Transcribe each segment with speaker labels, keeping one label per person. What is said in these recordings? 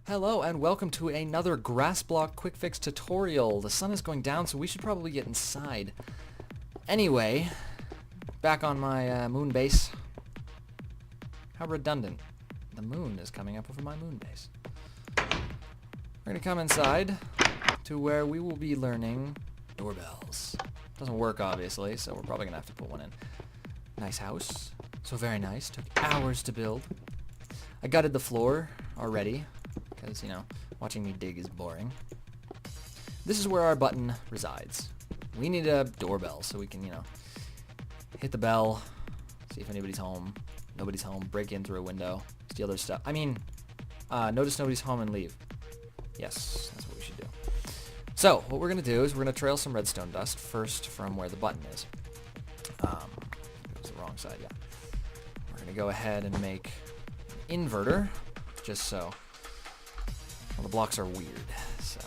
Speaker 1: Hello and welcome to another GrassBlock quick fix tutorial. The sun is going down, so we should probably get inside. Anyway, back on my moon base. How redundant. The moon is coming up over my moon base. We're going to come inside to where we will be learning doorbells. Doesn't work, obviously, so we're probably going to have to put one in. Nice house. So very nice. Took hours to build. I gutted the floor already, because, you know, watching me dig is boring. This is where our button resides. We need a doorbell so we can, you know, hit the bell, see if anybody's home. Nobody's home. Break in through a window. Steal their stuff. I mean, notice nobody's home and leave. Yes, that's what we should do. So, what we're going to do is we're going to trail some redstone dust first from where the button is. It was the wrong side, yeah. We're going to go ahead and make an inverter, just so. Well, the blocks are weird, so.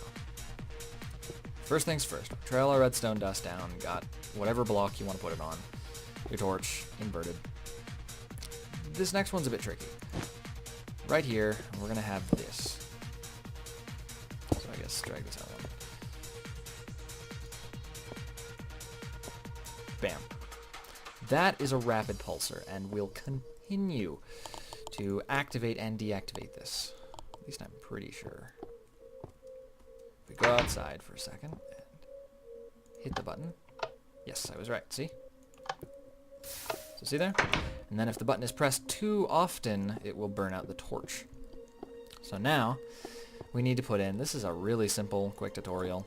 Speaker 1: First things first, trail our redstone dust down. Got whatever block you want to put it on. Your torch, inverted. This next one's a bit tricky. Right here, we're going to have this. So I guess drag this out one. Bam. That is a rapid pulsar, and we'll continue to activate and deactivate this. At least I'm pretty sure. We go outside for a second and hit the button. Yes, I was right. See? So see there? And then if the button is pressed too often, it will burn out the torch. So now, we need to put in, this is a really simple, quick tutorial.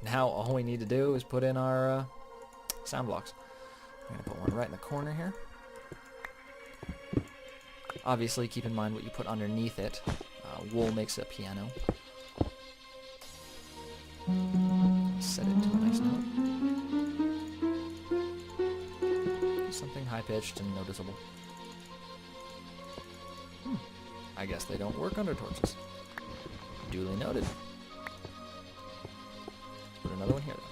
Speaker 1: Now all we need to do is put in our sound blocks. I'm going to put one right in the corner here. Obviously, keep in mind what you put underneath it. Wool makes a piano. Set it to a nice note. Something high-pitched and noticeable. I guess they don't work under torches. Duly noted. Let's put another one here, then.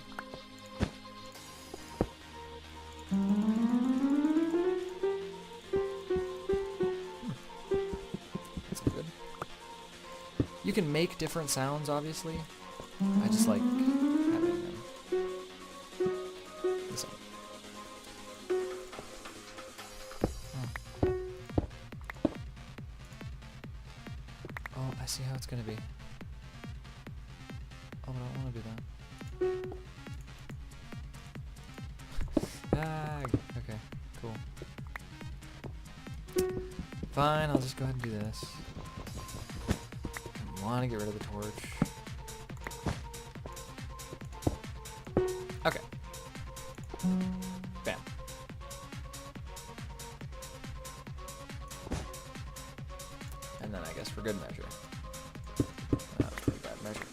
Speaker 1: That's good. You can make different sounds, obviously. I just like having them. This one. Oh, I see how it's gonna be. Oh, but I don't want to do that. Okay, cool. Fine, I'll just go ahead and do this. I want to get rid of the torch. Okay. Bam. And then I guess for good measure. Not for bad measure.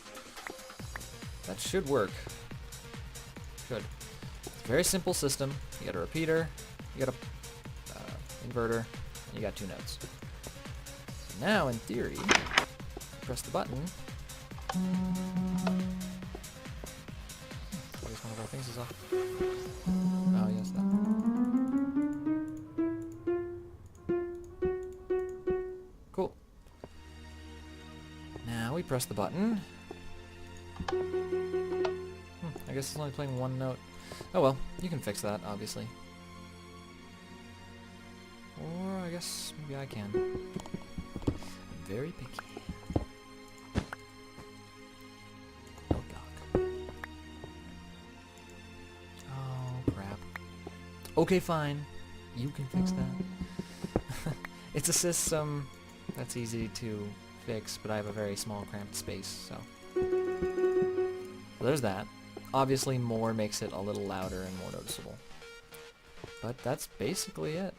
Speaker 1: That should work. Should. It's a very simple system. You got a repeater, you got a inverter, and you got two nodes. So now, in theory, press the button. I guess one of our things is off. Oh, yes, that. Cool. Now we press the button. I guess it's only playing one note. Oh well, you can fix that, obviously. Or I guess maybe I can. I'm very picky. Note block. Oh, crap. Okay, fine. You can fix that. It's a system that's easy to fix, but I have a very small, cramped space, so there's that. Obviously, more makes it a little louder and more noticeable. But that's basically it.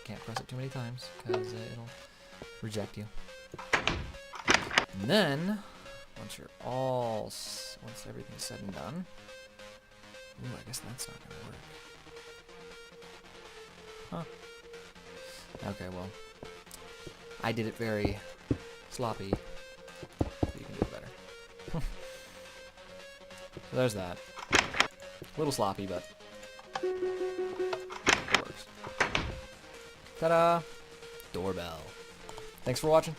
Speaker 1: Can't press it too many times, because it'll reject you. And then, once everything's said and done, ooh, I guess that's not gonna work. Huh. Okay, well, I did it very sloppy. You can do it better. So there's that. A little sloppy, but it works. Ta-da! Doorbell. Thanks for watching.